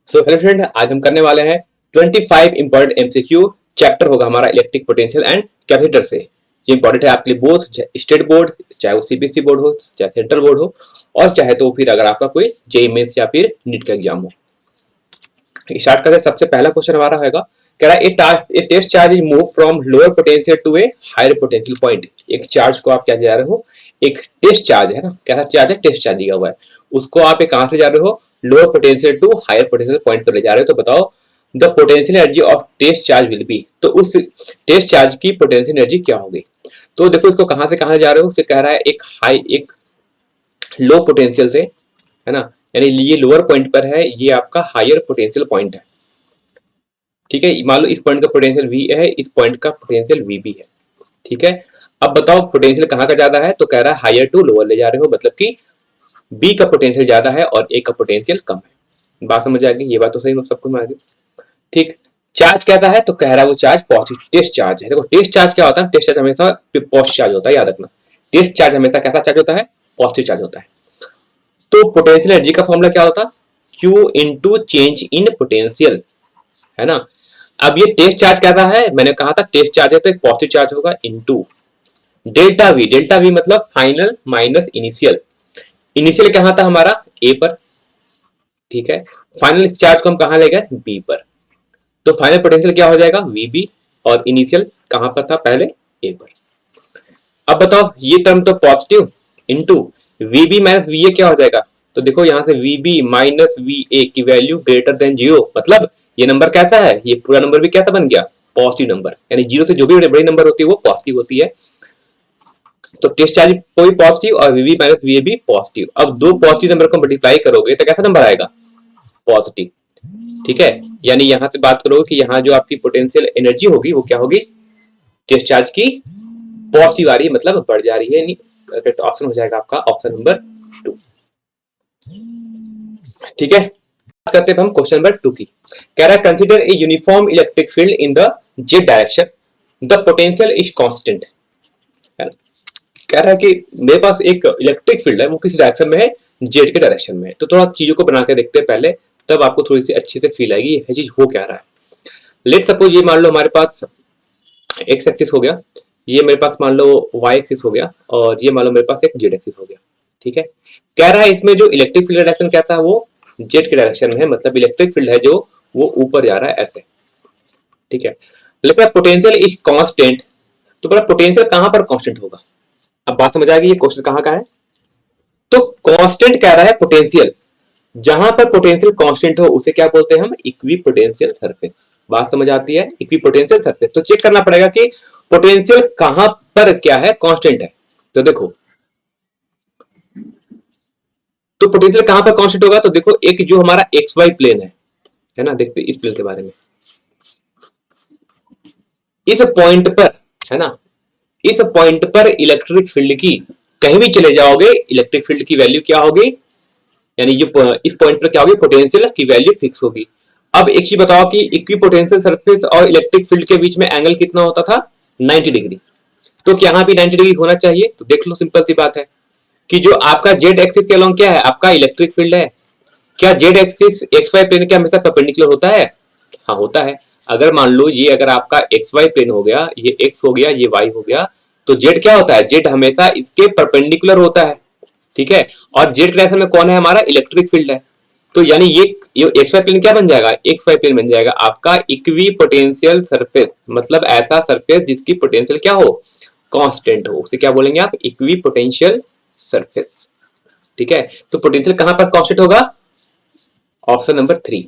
So hello friend, आज हम करने वाले हैं 25 इंपॉर्टेंट एमसीक्यू। चैप्टर होगा हमारा इलेक्ट्रिक पोटेंशियल एंड कैपेसिटर से। ये इंपॉर्टेंट है आपके लिए, बोथ स्टेट बोर्ड, चाहे वो सीबीएसई बोर्ड हो, चाहे सेंट्रल बोर्ड हो, और चाहे तो फिर अगर आपका कोई जेईई मेंस या फिर नीट का एग्जाम हो। स्टार्ट करते हैं। सबसे पहला क्वेश्चन हमारा होगा, कह रहा है a test charge is move from lower potential to a higher potential point. एक चार्ज को आप क्या जा रहे हो, एक टेस्ट चार्ज है ना, कैसा चार्ज है, टेस्ट चार्ज दिया हुआ है, उसको आप कहां से जा रहे हो, lower potential to higher potential point पर ले जा रहे हो। तो बताओ the potential energy of test charge will be, तो उस टेस्ट चार्ज की पोटेंशियल एनर्जी क्या होगी। तो देखो इसको कहां से कहां जा रहे हो, उसे कह रहा है एक लो पोटेंशियल से, है ना, यानी ये लोअर पॉइंट पर है, ये आपका हायर पोटेंशियल पॉइंट है। ठीक है, मान लो इस पॉइंट का पोटेंशियल V है, इस पॉइंट का पोटेंशियल VB है। ठीक है, अब बताओ पोटेंशियल कहाँ का ज्यादा है, तो कह रहा है हायर टू लोअर ले जा रहे हो, मतलब कि B का पोटेंशियल ज्यादा है और A का पोटेंशियल कम है। बात समझ आ गई, ये बात तो सही सबको मान गई। ठीक, चार्ज कैसा है, तो कह रहा है वो चार्ज पॉजिटिव टेस्ट चार्ज है। देखो टेस्ट चार्ज क्या होता है, टेस्ट चार्ज हमेशा पॉजिटिव चार्ज होता है, याद रखना। टेस्ट चार्ज हमेशा कैसा चार्ज होता है, पॉजिटिव चार्ज होता है। तो पोटेंशियल एनर्जी का फॉर्मूला क्या होता है, Q into change in potential, है ना। अब ये टेस्ट चार्ज कैसा है, मैंने कहा था टेस्ट चार्ज है तो एक पॉजिटिव चार्ज होगा, into delta we. Delta we मतलब फाइनल माइनस इनिशियल। इनिशियल कहां था हमारा, ए पर। ठीक है, फाइनल इस चार्ज को हम कहां ले गए, बी पर। तो फाइनल पोटेंशियल क्या हो जाएगा, वीबी, और इनिशियल कहां पर था, पहले ए पर। अब बताओ ये टर्म तो पॉजिटिव, इनटू वीबी माइनस वीए क्या हो जाएगा, तो देखो यहां से वीबी माइनस वीए की वैल्यू ग्रेटर देन 0, मतलब ये नंबर कैसा है, ये पूरा नंबर भी कैसा बन गया, पॉजिटिव नंबर। यानी 0 से जो भी बड़ी नंबर होती है वो पॉजिटिव होती है। तो टेस्ट चार्ज कोई पॉजिटिव और वीबी माइनस वीए भी पॉजिटिव। अब दो पॉजिटिव नंबर को मल्टीप्लाई करोगे तो कैसा नंबर आएगा, पॉजिटिव। ठीक है, यानी यहां से बात करोगे कि यहाँ जो आपकी पोटेंशियल एनर्जी होगी वो क्या होगी, टेस्ट चार्ज की पॉजिटिव आ रही है, मतलब बढ़ जा रही है। करेक्ट ऑप्शन हो जाएगा आपका ऑप्शन नंबर 2। ठीक है, बात करते हैं हम क्वेश्चन नंबर 2 की। कह रहा है consider a uniform electric field in the Z direction, the potential is constant. कह रहा है कि मेरे पास एक इलेक्ट्रिक फील्ड है, वो किस डायरेक्शन में है, जेड के डायरेक्शन में है। तो थोड़ा चीजों को बना के देखते हैं पहले, तब आपको थोड़ी सी अच्छी से फील आएगी ये चीज हो क्या रहा है। लेट सपोज ये मान लो हमारे पास एक्स एक्सिस हो गया, ये मेरे पास मान लो वाई एक्सिस हो गया, और ये मान लो मेरे पास एक जेड एक्सिस हो गया। ठीक है, कह रहा है इसमें जो इलेक्ट्रिक फील्ड डायरेक्शन कैसा है, वो जेड के डायरेक्शन में है, मतलब इलेक्ट्रिक फील्ड है जो वो ऊपर जा रहा है ऐसे। ठीक है, लेकिन पोटेंशियल इज कांस्टेंट, तो बोला पोटेंशियल कहां पर कांस्टेंट होगा। अब बात समझ आ गई, ये क्वेश्चन कहां का है, तो कांस्टेंट कह रहा है पोटेंशियल, जहां पर पोटेंशियल कांस्टेंट हो उसे क्या बोलते हैं हम, इक्विपोटेंशियल सरफेस। बात समझ आती है, इक्विपोटेंशियल सरफेस। तो चेक करना पड़ेगा कि पोटेंशियल कहां पर क्या है, कांस्टेंट है। तो देखो, तो पोटेंशियल कहां पर कांस्टेंट होगा, तो देखो एक जो हमारा एक्स वाई प्लेन है ना, देखते इस प्लेन के बारे में। इस पॉइंट पर, है ना, इस पॉइंट पर इलेक्ट्रिक फील्ड की कहीं भी चले जाओगे, इलेक्ट्रिक फील्ड की वैल्यू क्या होगी, यानी ये इस पॉइंट पर क्या होगी, पोटेंशियल की वैल्यू फिक्स होगी। अब एक चीज बताओ कि इक्विपोटेंशियल सरफेस और इलेक्ट्रिक फील्ड के बीच में एंगल कितना होता था, 90 डिग्री। तो क्या यहाँ भी 90 डिग्री होना चाहिए, तो देख लो सिंपल सी बात है कि जो आपका जेड एक्सिस के अलोंग क्या है, आपका इलेक्ट्रिक फील्ड है। क्या Z axis X Y plane के हमेशा परपेंडिकुलर होता है, हाँ होता है। अगर मान लो ये अगर आपका एक्स वाई प्लेन हो गया, ये एक्स हो गया, ये वाई हो गया, तो जेड क्या होता है, जेड हमेशा इसके परपेंडिकुलर होता है। ठीक है, और जेड के डायरेक्शन में कौन है, हमारा इलेक्ट्रिक फील्ड है। तो यानी ये एक्स वाई प्लेन क्या बन जाएगा, एक्स वाई प्लेन बन जाएगा आपका इक्वी पोटेंशियल सरफेस, मतलब ऐसा सरफेस जिसकी पोटेंशियल क्या हो, कांस्टेंट हो, उसे क्या बोलेंगे आप, इक्वी पोटेंशियल सरफेस। ठीक है, तो पोटेंशियल कहां पर कांस्टेंट होगा, option number 3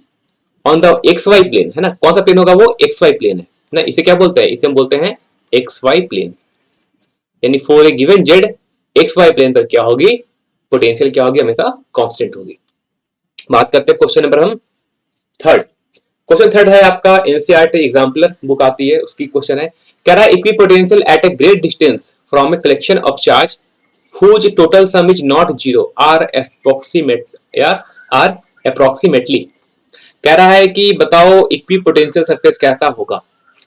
on the X Y plane, है ना। कौन सा प्लेन होगा, वो एक्स वाई प्लेन है ना, इसे क्या बोलते हैं, इसे हम बोलते हैं एक्स वाई प्लेन। यानी for a given Z X Y plane पर क्या होगी, पोटेंशियल क्या होगी, हमेशा कांस्टेंट होगी। बात करते हैं क्वेश्चन नंबर हम थर्ड। क्वेश्चन थर्ड है आपका एनसीईआरटी एग्जाम्पलर बुक आती है, उसकी क्वेश्चन है, कह रहा है equipotential at a great distance from a collection of charge whose total sum is not zero are approximately। कह रहा है कि बताओ इक्विपोटेंशियल सरफेस कैसा होगा,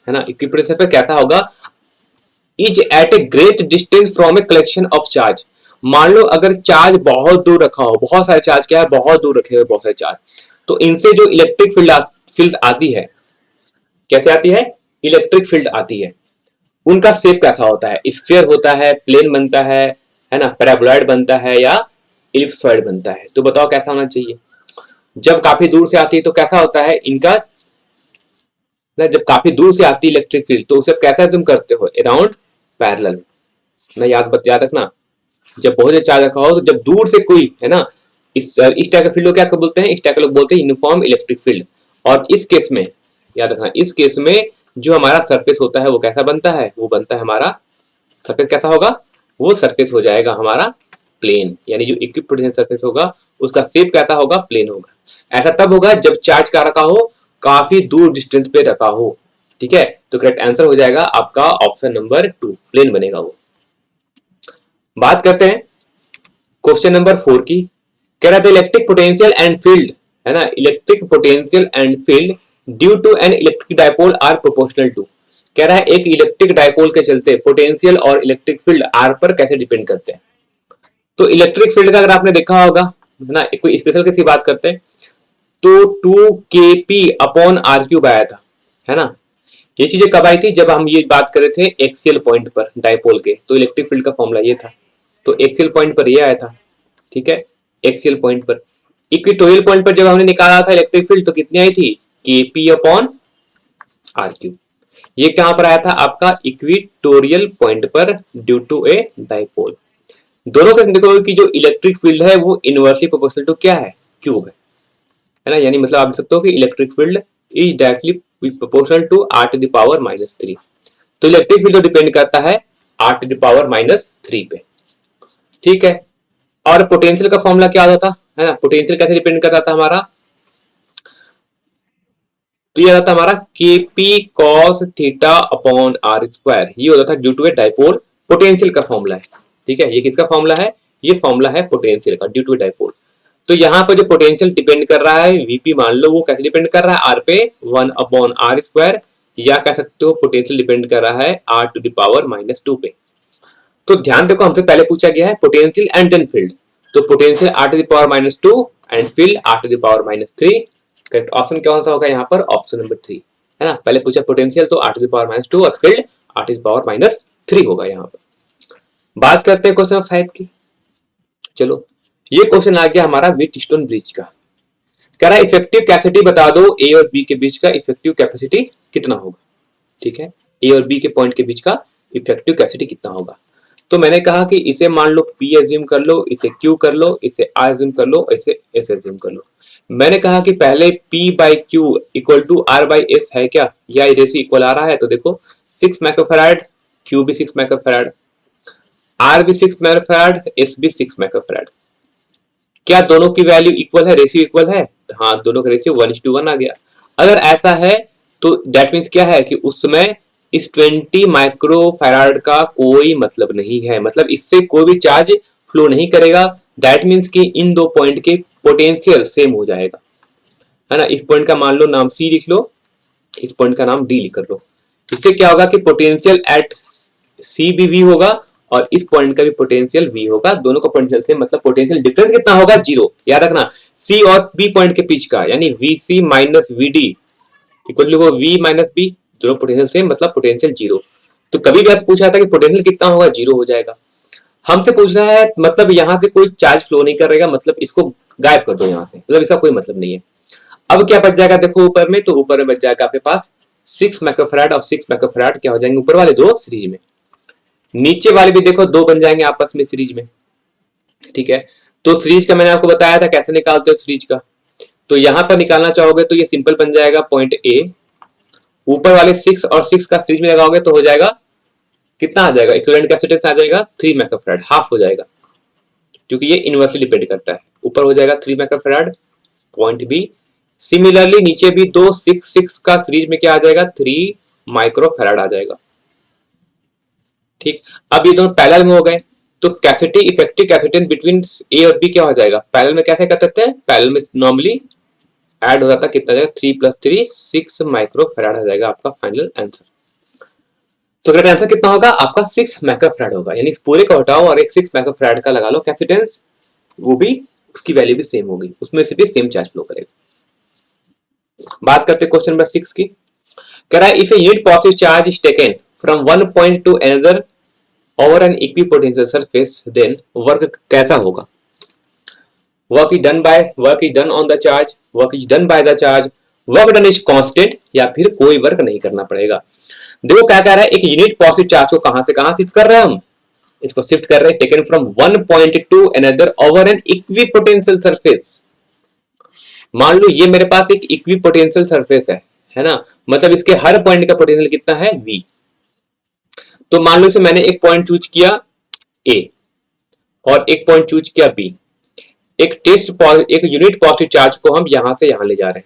है ना, इक्विपोटेंशियल सरफेस कैसा होगा, is at a great distance from a collection of charge. मान लो अगर चार्ज बहुत दूर रखा हो, बहुत सारे चार्ज क्या है, बहुत दूर रखे हुए बहुत सारे चार्ज, तो इनसे जो इलेक्ट्रिक फील्ड आती है, कैसे आती है, इलेक्ट्रिक फील्ड आती है, उनका शेप कैसा होता है, स्फीयर होता है, प्लेन बनता है ना, पैराबोलॉइड बनता है या इलिप्सॉइड बनता है, तो बताओ कैसा होना चाहिए। जब काफी दूर से आती है तो कैसा होता है इनका ना, जब काफी दूर से आती है इलेक्ट्रिक फील्ड तो उसे कैसा तुम करते हो, अराउंड पैरेलल ना, याद रखना। जब बहुत ज्यादा चार्ज रखा हो तो जब दूर से कोई है ना, इस टाइप का फील्ड को क्या बोलते हैं, इस टाइप का लोग बोलते हैं यूनिफॉर्म इलेक्ट्रिक फील्ड। और इस केस में याद रखना, इस केस में जो हमारा सरफेस होता है वो कैसा बनता है, वो बनता है हमारा सरफेस कैसा होगा, वो सरफेस हो जाएगा हमारा प्लेन, यानी जो इक्विप पोटेंशियल सरफेस होगा उसका शेप कैसा होगा, प्लेन होगा। ऐसा तब होगा जब चार्ज का रखा हो, काफी दूर डिस्टेंस पे रखा हो, ठीक है। तो करेक्ट आंसर हो जाएगा आपका ऑप्शन नंबर 2, प्लेन बनेगा वो। बात करते हैं क्वेश्चन नंबर 4 की। कह रहा था इलेक्ट्रिक पोटेंशियल एंड फील्ड, है ना, electric potential and field due to an electric dipole are proportional to. कह रहा है एक इलेक्ट्रिक डायपोल के चलते पोटेंशियल और इलेक्ट्रिक फील्ड आर पर कैसे डिपेंड करते हैं। तो इलेक्ट्रिक फील्ड का अगर आपने देखा होगा, है ना, कोई स्पेशल किसी बात करते हैं तो 2 kp अपॉन आर क्यूब आया था, है ना। ये चीजें कब आई थी, जब हम ये बात कर रहे थे एक्सियल पॉइंट पर डायपोल के, तो इलेक्ट्रिक फील्ड का फॉर्मूला ये था, तो एक्सियल पॉइंट पर ये आया था, ठीक है। एक्सियल पॉइंट पर, इक्वेटोरियल पॉइंट पर जब हमने निकाला था इलेक्ट्रिक फील्ड तो कितनी आई थी, kp अपॉन आर क्यूब। ये कहां पर आया था आपका, इक्वेटोरियल पॉइंट पर ड्यू टू ए डायपोल। दोनों से देखोगे कि जो इलेक्ट्रिक फील्ड है वो इनवर्सली प्रोपोर्शनल टू क्या है, क्यूब है ना, यानी मतलब आप देख सकते हो कि electric field is directly proportional to r to the power -3। तो इलेक्ट्रिक फील्ड तो डिपेंड करता है r टू द पावर -3 पे, ठीक है। और पोटेंशियल का फॉर्मूला क्या होता था, है ना, पोटेंशियल कैसे डिपेंड करता था हमारा, तो ये होता था हमारा kp cos theta upon r square, ये होता था due to a dipole, potential का फॉर्मूला है, ठीक है। ये किसका फॉर्मूला है, ये फॉर्मूला है पोटेंशियल का ड्यू टू ए डायपोल। तो यहाँ पर जो पोटेंशियल डिपेंड कर रहा है वीपी, मान लो वो कैसे डिपेंड कर रहा है, आर पे 1 अपॉन आर स्क्वायर, या कह सकते हो पोटेंशियल डिपेंड कर रहा है r टू द पावर -2 पे। तो ध्यान देखो हमसे पहले पूछा गया है पोटेंशियल एंड देन फील्ड, तो potential r to the power -2 and field r to the power -3। Correct option कौन सा होगा यहाँ पर, ऑप्शन नंबर 3, है ना। पहले पूछा पोटेंशियल तो r टू द पावर -2 और field r to the power -3 होगा यहाँ पर। बात करते हैं क्वेश्चन नंबर 5 की। चलो ये क्वेश्चन आ गया हमारा व्हीटस्टोन ब्रिज का। कह रहा है इफेक्टिव कैपेसिटी बता दो ए और बी के बीच का इफेक्टिव कैपेसिटी कितना होगा, ठीक है। ए और बी के पॉइंट के बीच का इफेक्टिव कैपेसिटी कितना होगा। तो मैंने कहा कि इसे मान लो P एज्यूम कर लो, इसे Q कर लो, इसे R एज्यूम कर लो, इसे S एज्यूम कर लो। मैंने कहा कि पहले P by Q equal to R by S है क्या, या रेशियो इक्वल आ रहा है, तो देखो 6 माइक्रोफैराड, Q भी 6 माइक्रोफैराड, R भी 6 माइक्रोफैराड, S भी 6 माइक्रोफैराड। क्या दोनों की वैल्यू इक्वल है, रेशियो इक्वल है, तो हाँ दोनों का रेशियो 1:1 आ गया। अगर ऐसा है तो दैट मीन्स क्या है कि उस समय इस 20 माइक्रोफैराड का कोई मतलब नहीं है, मतलब इससे कोई भी चार्ज फ्लो नहीं करेगा। दैट मीन्स कि इन दो पॉइंट के पोटेंशियल सेम हो जाएगा, है ना। इस पॉइंट का मान लो नाम C लिख लो, इस पॉइंट का नाम D लिख कर लो। इससे क्या होगा कि पोटेंशियल एट C भी V होगा और इस पॉइंट का भी पोटेंशियल V होगा, दोनों का पोटेंशियल सेम, मतलब पोटेंशियल डिफरेंस कितना होगा, 0। याद रखना C और B पॉइंट के बीच का, यानी VC minus VD equal to V minus B, दोनों पोटेंशियल सेम मतलब पोटेंशियल 0। तो कभी भी ऐसे पूछा था कि पोटेंशियल कितना होगा, 0 हो जाएगा। हमसे पूछ रहा है मतलब यहाँ से कोई चार्ज फ्लो नहीं करेगा, मतलब इसको गायब कर दो यहाँ से, मतलब इसका कोई मतलब नहीं है। अब क्या बच जाएगा, देखो ऊपर में, तो ऊपर में बच जाएगा आपके पास 6 माइक्रोफैराड और 6 माइक्रोफैराड क्या हो जाएंगे, ऊपर वाले दो सीरीज में, नीचे वाले भी देखो दो बन जाएंगे आपस में सीरीज में, ठीक है। तो सीरीज का मैंने आपको बताया था कैसे निकालते हो सीरीज का, तो यहां पर निकालना चाहोगे तो ये सिंपल बन जाएगा पॉइंट ए, ऊपर वाले 6 और 6 का सीरीज में लगाओगे तो हो जाएगा कितना आ जाएगा, इक्विवेलेंट कैपेसिटेंस आ जाएगा 3 माइक्रोफैराड, हाफ हो जाएगा, क्योंकि ये इनवर्सली डिपेंड करता है। ऊपर हो जाएगा 3 माइक्रोफैराड पॉइंट बी। सिमिलरली नीचे भी दो 6 का सीरीज में क्या आ जाएगा, 3 माइक्रोफैराड आ जाएगा, ठीक। अब ये दोनों पैरेलल में हो गए, तो कैपेसिटी इफेक्टिव कैपेसिटेंस बिटवीन ए और बी क्या हो जाएगा, पैरेलल में कैसे करते हैं, पैरेलल में नॉर्मली ऐड हो जाता है, कितना जाएगा 3 + 3 6 माइक्रोफैराड आ जाएगा आपका फाइनल आंसर। तो करेक्ट आंसर कितना होगा आपका 6 माइक्रोफैराड होगा, यानी इस पूरे को हटाओ और एक 6 माइक्रोफैराड का लगा लो कैपेसिटेंस, वो भी उसकी वैल्यू भी सेम होगी, उसमें से भी सेम चार्ज फ्लो करेगा। बात करते हैं क्वेश्चन नंबर 6 की। कह रहा है if a unit positive charge is taken from one point to another over an equipotential surface then work कैसा होगा। Work is done on the charge, work is done by the charge, work done is constant, या फिर कोई work नहीं करना पड़ेगा। देखो क्या कह रहा है, एक यूनिट पॉजिटिव चार्ज को कहां से कहां शिफ्ट कर रहे हैं हम, इसको शिफ्ट कर रहे हैं taken from one point to another over an equipotential surface. मान लो ये मेरे पास एक इक्विपोटेंशियल सरफेस है ना, मतलब इसके हर पॉइंट का पोटेंशियल कितना है v। तो मान लो इसे मैंने एक पॉइंट चूज किया a और एक पॉइंट चूज किया b। एक यूनिट पॉजिटिव चार्ज को हम यहां से यहां ले जा रहे हैं,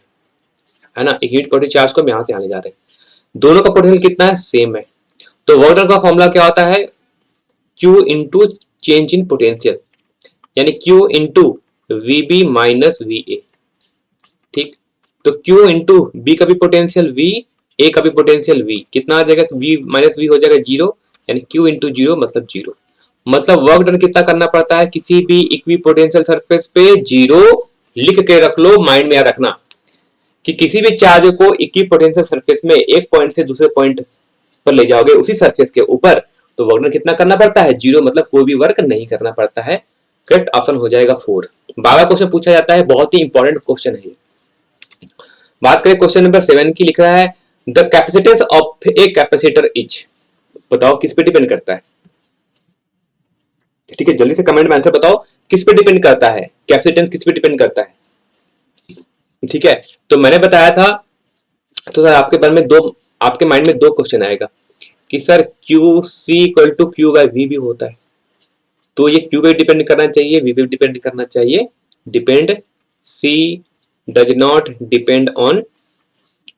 है ना, एक यूनिट पॉजिटिव चार्ज को हम यहां से यहां ले जा रहे हैं, दोनों का पोटेंशियल कितना है, सेम है। तो वर्क डन का फॉर्मूला क्या होता है, Q into change in potential, यानी Q into VB minus VA। ठीक, तो Q इंटू बी का भी पोटेंशियल V, A का भी पोटेंशियल V, कितना आ जाएगा, V माइनस V हो जाएगा 0, यानी Q इंटू 0 मतलब 0। मतलब वर्क डन कितना करना पड़ता है, किसी भी इक्विपोटेंशियल सरफेस पे 0 लिख के रख लो, माइंड में याद रखना कि किसी भी चार्ज को इक्विपोटेंशियल सरफेस में एक पॉइंट से दूसरे पॉइंट पर ले जाओगे उसी सरफेस के ऊपर, तो वर्क डन कितना करना पड़ता है, 0, मतलब कोई भी वर्क नहीं करना पड़ता है। करेक्ट ऑप्शन हो जाएगा 4। बारह क्वेश्चन पूछा जाता है, बहुत ही इंपॉर्टेंट क्वेश्चन है। बात करें क्वेश्चन नंबर 7 की, लिख रहा है the capacitance of a capacitor is, बताओ किस पे डिपेंड करता है। ठीक है, जल्दी से कमेंट में आंसर बताओ किस पे डिपेंड करता है, कैपेसिटेंस किस पे डिपेंड करता है। ठीक है, तो मैंने बताया था, तो सर आपके माइंड में दो क्वेश्चन आएगा कि sir Q C equal to Q by V भी होता है, तो ये क्यू पे डिपेंड करना चाहिए, वी पे डिपेंड करना चाहिए। Depend C does not depend on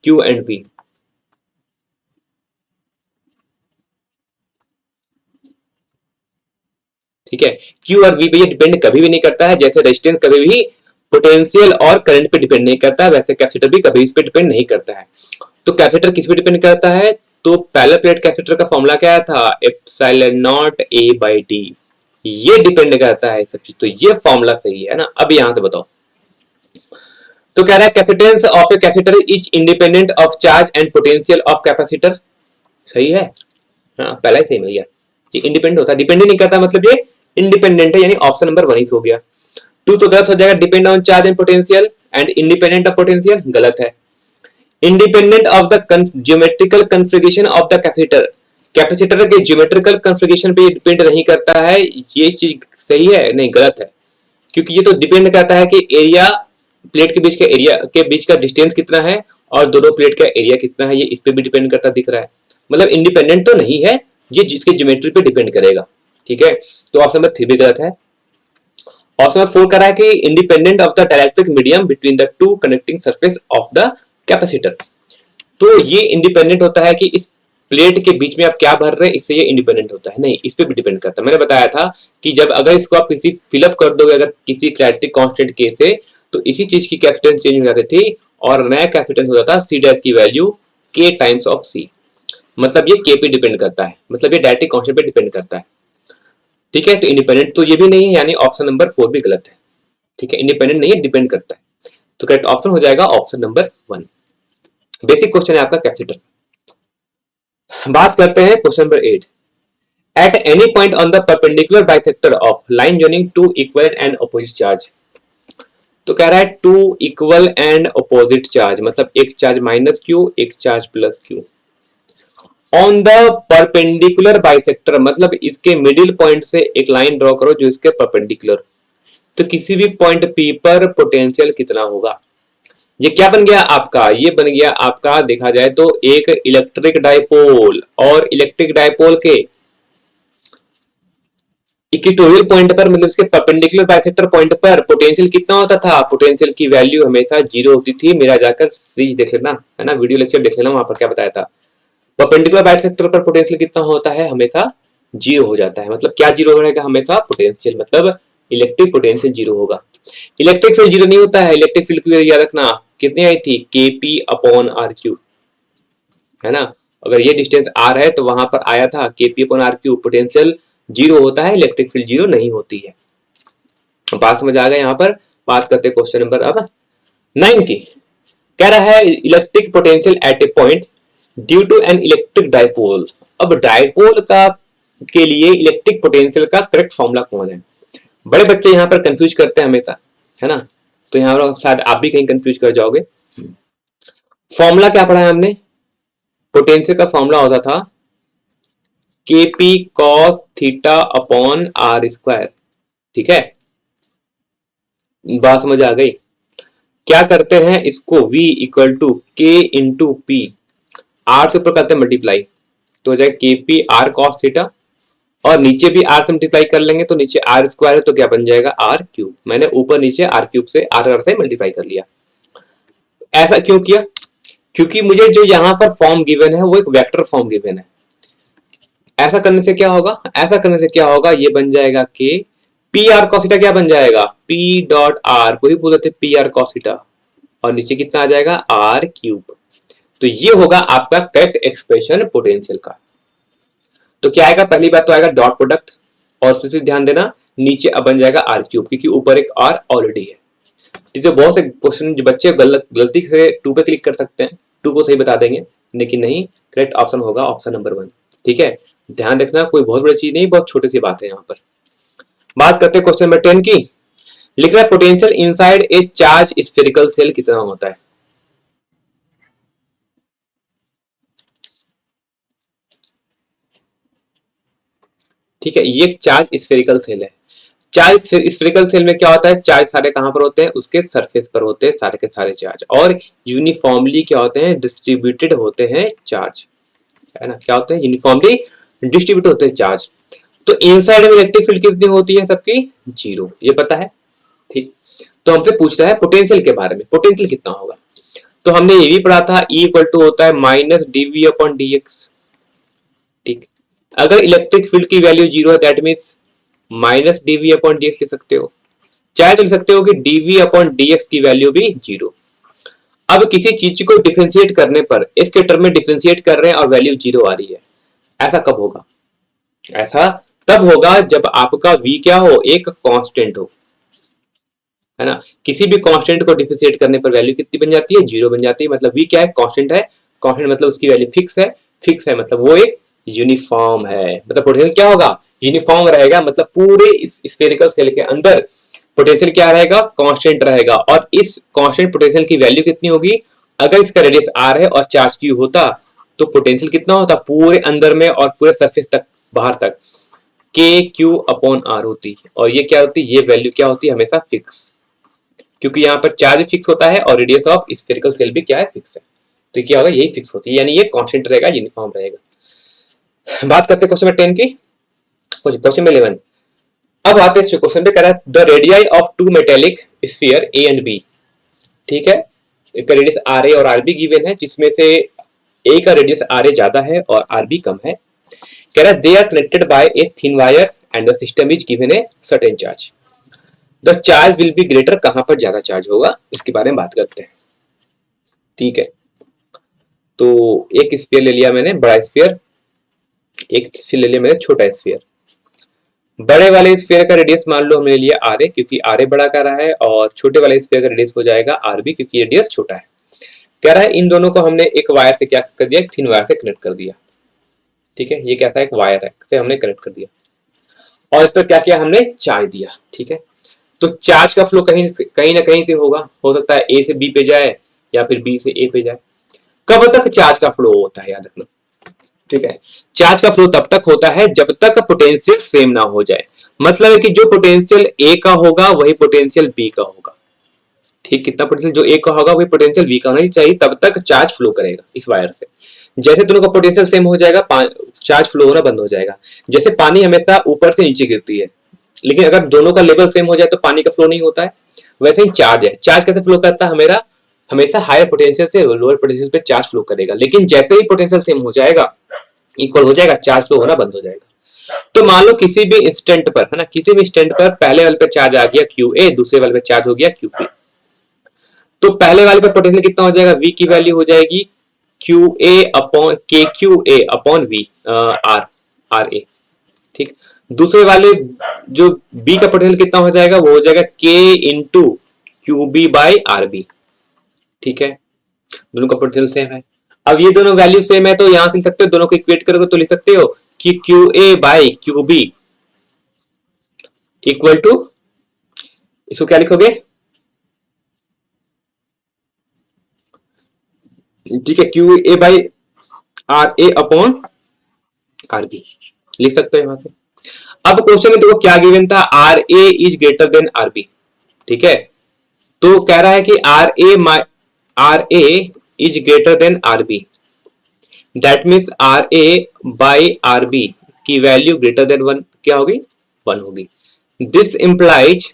Q and V. ठीक है, क्यू और वी पे ये डिपेंड कभी भी नहीं करता है, जैसे रेजिस्टेंस कभी भी पोटेंशियल और करंट पे डिपेंड नहीं करता है, वैसे कैपेसिटर भी कभी इस पे डिपेंड नहीं करता है। तो कैपेसिटर किस पे डिपेंड करता है, तो पैरेलल प्लेट कैपेसिटर का फॉर्मूला क्या था, epsilon not a by D, ये डिपेंड करता है सब चीज, तो ये फॉर्मूला सही है ना। अब यहां से बताओ, तो कह रहा है capacitance of a capacitor is independent of charge and potential of capacitor, सही है, हाँ पहला ही सही भैया, ये इंडिपेंडेंट होता है, डिपेंड नहीं करता, मतलब ये इंडिपेंडेंट है, यानी ऑप्शन नंबर 1 ही हो गया। 2 तो गलत हो जाएगा, depend on charge and potential and independent of potential, गलत है। Independent of the geometrical configuration of the capacitor, capacitor के ज्योमेट्रिकल कन्फिगरेशन पे डिपेंड नहीं करता है, ये चीज सही है, नहीं गलत है, क्योंकि ये तो डिपेंड करता है कि एरिया प्लेट के बीच का एरिया के बीच का डिस्टेंस कितना है और दोनों प्लेट का एरिया कितना है, ये इस पे भी डिपेंड करता दिख रहा है, मतलब इंडिपेंडेंट तो नहीं है, ये जिसके ज्योमेट्री पे डिपेंड करेगा। ठीक है, तो ऑप्शन नंबर 3 भी गलत है। ऑप्शन नंबर 4 कह रहा है कि independent of the dielectric medium between the two connecting surface of the capacitor, तो ये इंडिपेंडेंट होता है कि इस प्लेट के बीच में आप क्या भर रहे हैं, इससे ये इंडिपेंडेंट होता है, नहीं इस पे भी डिपेंड करता है। मैंने बताया था कि जब अगर इसको आप किसी फिलअप कर दोगे अगर किसी कैरेक्टरिस्टिक कांस्टेंट के से, तो इसी चीज की कैपेसिटेंस चेंज हो जाती थी और नया कैपेसिटेंस हो जाता सी डैश की वैल्यू k टाइम्स ऑफ सी, मतलब ये k पे डिपेंड करता है, मतलब ये डायरेक्टरिक कांस्टेंट पे डिपेंड करता है। ठीक है, तो इंडिपेंडेंट तो ये भी नहीं है, यानी ऑप्शन नंबर 4 भी गलत है। ठीक है, इंडिपेंडेंट नहीं है, डिपेंड करता है, तो करेक्ट ऑप्शन हो जाएगा ऑप्शन नंबर 1। बेसिक क्वेश्चन है आपका कैपेसिटर। बात करते हैं question number 8। At any point on the perpendicular bisector of line joining two equal and opposite charge, तो कह रहा है two equal and opposite charge, मतलब एक चार्ज माइनस क्यू एक charge plus Q on the perpendicular bisector, मतलब इसके middle point से एक लाइन ड्रॉ करो जो इसके परपेंडिकुलर, तो किसी भी पॉइंट पी पर पोटेंशियल कितना होगा। ये क्या बन गया आपका, ये बन गया आपका देखा जाए तो एक इलेक्ट्रिक डाइपोल, और इलेक्ट्रिक डाइपोल के इक्वेटोरियल पॉइंट पर, मतलब इसके परपेंडिकुलर बाइसेक्टर पॉइंट पर पोटेंशियल कितना होता था, पोटेंशियल की वैल्यू हमेशा 0 होती थी। मेरा जाकर सीरीज देख लेना, है ना, वीडियो लेक्चर देख लेना, वहां पर क्या बताया था, परपेंडिकुलर बाइसेक्टर पर पोटेंशियल कितना होता है, हमेशा 0 हो जाता है। मतलब क्या 0 रहेगा, हमेशा पोटेंशियल, मतलब इलेक्ट्रिक पोटेंशियल 0 होगा। इलेक्ट्रिक फील्ड 0 नहीं होता है, इलेक्ट्रिक फील्ड की याद रखना कितनी आई थी, KP अपॉन RQ, है ना, अगर ये डिस्टेंस आर है तो वहां पर आया था KP upon R cube, potential zero होता है, इलेक्ट्रिक फील्ड जीरो नहीं होती है। बात समझ आ गया। यहाँ पर बात करते हैं क्वेश्चन नंबर अब 9 की। कह रहा है electric potential at a point due to an electric dipole. अब डाइपोल का के लिए इलेक्ट्रिक पोटेंशियल का करेक्ट फॉर्मूला कौन है? बड़े बच्चे यहाँ पर कंफ्यूज करते हैं हमेशा, है ना, तो यहाँ पर शायद आप भी कहीं कंफ्यूज कर जाओगे। फॉर्मूला क्या पढ़ा है हमने? पोटेंशियल का फॉर्मूला होता था KP cos theta upon R square. ठीक है, बात समझ आ गई। क्या करते हैं इसको, v इक्वल टू के इंटू पी, आर से ऊपर करते हैं मल्टीप्लाई, तो हो जाएगा के पी आर कॉस थीटा, और नीचे भी आर से मल्टीप्लाई कर लेंगे तो नीचे आर स्क्वायर है तो क्या बन जाएगा आर क्यूब। मैंने ऊपर नीचे आर क्यूब से आर से मल्टीप्लाई कर लिया। ऐसा क्यों किया? क्योंकि मुझे जो यहाँ पर फॉर्म गिवन है वो एक वेक्टर फॉर्म गिवन है। ऐसा करने से क्या होगा, ऐसा करने से क्या होगा, ये बन जाएगा कि पी आर कॉस थीटा क्या बन जाएगा, पी डॉट आर को ही बोलते थे पी आर कॉस थीटा, और नीचे कितना आ जाएगा आर क्यूब। तो ये होगा आपका करेक्ट एक्सप्रेशन पोटेंशियल का। तो क्या आएगा, पहली बात तो आएगा डॉट प्रोडक्ट, और उससे ध्यान देना नीचे अब बन जाएगा आर क्यूब, क्योंकि ऊपर एक आर ऑलरेडी है। तो बहुत से क्वेश्चन जो बच्चे गलती से 2 पे क्लिक कर सकते हैं, 2 को सही बता देंगे, लेकिन नहीं, करेक्ट ऑप्शन होगा ऑप्शन नंबर 1। ठीक है, ध्यान रखना, कोई बहुत बड़ी चीज नहीं, बहुत छोटी सी बात है यहाँ पर। बात करते हैं क्वेश्चन नंबर 10 की। लिख रहा है potential inside a charge spherical shell कितना होता है? ठीक है, ये एक चार्ज स्फेरिकल सेल है। चार्ज स्फेरिकल सेल में क्या होता है, चार्ज सारे कहां पर होते हैं, उसके सरफेस पर होते हैं सारे के सारे चार्ज, और यूनिफॉर्मली क्या होते हैं, डिस्ट्रीब्यूटेड होते हैं चार्ज, है ना, क्या होते हैं, यूनिफॉर्मली डिस्ट्रीब्यूट होते हैं चार्ज। तो इनसाइड में इलेक्ट्रिक फील्ड कितनी होती है सबकी, 0, ये पता है। ठीक, तो हमसे पूछ रहा है पोटेंशियल के बारे में, पोटेंशियल कितना होगा। तो हमने ये भी पढ़ा था E इक्वल टू होता है माइनस डीवी अपॉन डीएक्स। ठीक, अगर इलेक्ट्रिक फील्ड की वैल्यू 0 है that means minus DV upon DX लिख सकते हो, चाहे तो लिख सकते हो कि डीवी अपॉन डीएक्स की वैल्यू भी 0। अब किसी चीज को डिफरेंशिएट करने पर इसके टर्म में डिफरेंशिएट कर रहे हैं और वैल्यू 0 आ रही है, ऐसा कब होगा? ऐसा तब होगा जब आपका v क्या हो, एक कांस्टेंट हो, है ना। किसी भी कांस्टेंट को डिफरेंशिएट करने पर वैल्यू कितनी बन जाती है, 0 बन जाती है। मतलब v क्या है, कांस्टेंट है, कांस्टेंट मतलब उसकी वैल्यू फिक्स है, फिक्स है मतलब वो एक यूनिफॉर्म है, मतलब पोटेंशियल क्या होगा, यूनिफॉर्म रहेगा। मतलब पूरे इस स्फेरिकल सेल के अंदर पोटेंशियल क्या रहेगा, कांस्टेंट रहेगा। और इस कांस्टेंट पोटेंशियल की वैल्यू कितनी होगी, अगर इसका रेडियस r है और चार्ज q होता तो पोटेंशियल कितना होता पूरे अंदर में और पूरे सरफेस तक, बाहर तक, के क्यू अपॉन आर होती, और ये क्या होती, ये वैल्यू क्या होती है, हमेशा फिक्स, क्योंकि यहाँ पर चार्ज फिक्स होता है और रेडियस ऑफ स्फेरिकल सेल भी क्या है, फिक्स है। तो क्या होगा, यही फिक्स होती है, यानी ये कांस्टेंट रहेगा, यूनिफॉर्म रहेगा। बात करते हैं क्वेश्चन नंबर 10 की। क्वेश्चन नंबर 11, अब आते हैं क्वेश्चन पे, कह रहा है the radii of 2 metallic sphere A and B. ठीक है, इसका रेडियस आर ए और आर बी गिवन है, जिसमें से ए का रेडियस आर ए ज्यादा है और आर बी कम है। कह रहा है they are connected by a thin wire and the system is given a certain charge, the charge will be greater, कहां पर ज्यादा चार्ज होगा, इसके बारे में बात करते हैं। ठीक है, तो एक स्फीयर ले लिया मैंने, बड़ा स्फीयर, एक ले लिया मैंने छोटा स्फीयर। बड़े वाले स्फीयर का रेडियस मान लो हमने लिया आर ए, क्योंकि आर ए बड़ा कर रहा है, और छोटे वाले स्फीयर का रेडियस हो जाएगा आर बी, क्योंकि रेडियस छोटा है। कह रहा है इन दोनों को हमने एक वायर से क्या कर दिया, एक थिन वायर से कनेक्ट कर दिया। ठीक है, ये कैसा एक वायर है, से हमने कनेक्ट कर दिया, और इस पर क्या किया, हमने चार्ज दिया। ठीक है, तो चार्ज का फ्लो कहीं ना कहीं से होगा, हो सकता है ए से बी पे जाए या फिर बी से ए पे जाए। कब तक चार्ज का फ्लो होता है, याद रखना। ठीक है, चार्ज का फ्लो तब तक होता है जब तक पोटेंशियल सेम ना हो जाए, मतलब है कि जो पोटेंशियल ए का होगा वही पोटेंशियल बी का होगा। ठीक, कितना पोटेंशियल जो ए का होगा वही पोटेंशियल बी का होना चाहिए, तब तक चार्ज फ्लो करेगा इस वायर से। जैसे दोनों का पोटेंशियल सेम हो जाएगा, चार्ज फ्लो होना बंद हो जाएगा। जैसे पानी हमेशा ऊपर से नीचे गिरती है, लेकिन अगर दोनों का लेवल सेम हो जाए तो पानी का फ्लो नहीं होता है, वैसे ही चार्ज है, चार्ज कैसे फ्लो करता है, हमेरा हमेशा हायर पोटेंशियल से लोअर पोटेंशियल पे चार्ज फ्लो करेगा, लेकिन जैसे ही पोटेंशियल सेम हो जाएगा, इक्वल हो जाएगा, चार्ज फ्लो होना बंद हो जाएगा। तो मान लो किसी भी इंस्टेंट पर, है ना, किसी भी इंस्टेंट पर पहले वाले पे चार्ज आ गया क्यू ए, दूसरे वाले पे चार्ज हो गया क्यू पी, तो पहले वाले पे पोटेंशियल कितना हो जाएगा, v की वैल्यू हो जाएगी Q A upon K Q A upon V R R A. ठीक, दूसरे वाले जो बी का पोटेंशियल कितना हो जाएगा, वो हो जाएगा K into Q B by R B. ठीक है, दोनों का पोटेंशियल सेम है। अब ये दोनों वैल्यू सेम है तो यहां से लिख सकते हो, दोनों को इक्वेट करोगे तो लिख सकते हो कि Q A by Q B equal to, इसको क्या लिखोगे, ठीक है, Q A by R A upon R B लिख सकते हो यहां से। अब क्वेश्चन में देखो क्या गिवन था, R A is greater than R B. ठीक है, तो कह रहा है कि R A is greater than R B, that means R A by R B की वैल्यू ग्रेटर देन 1 क्या होगी, 1 होगी। दिस इंप्लाइज,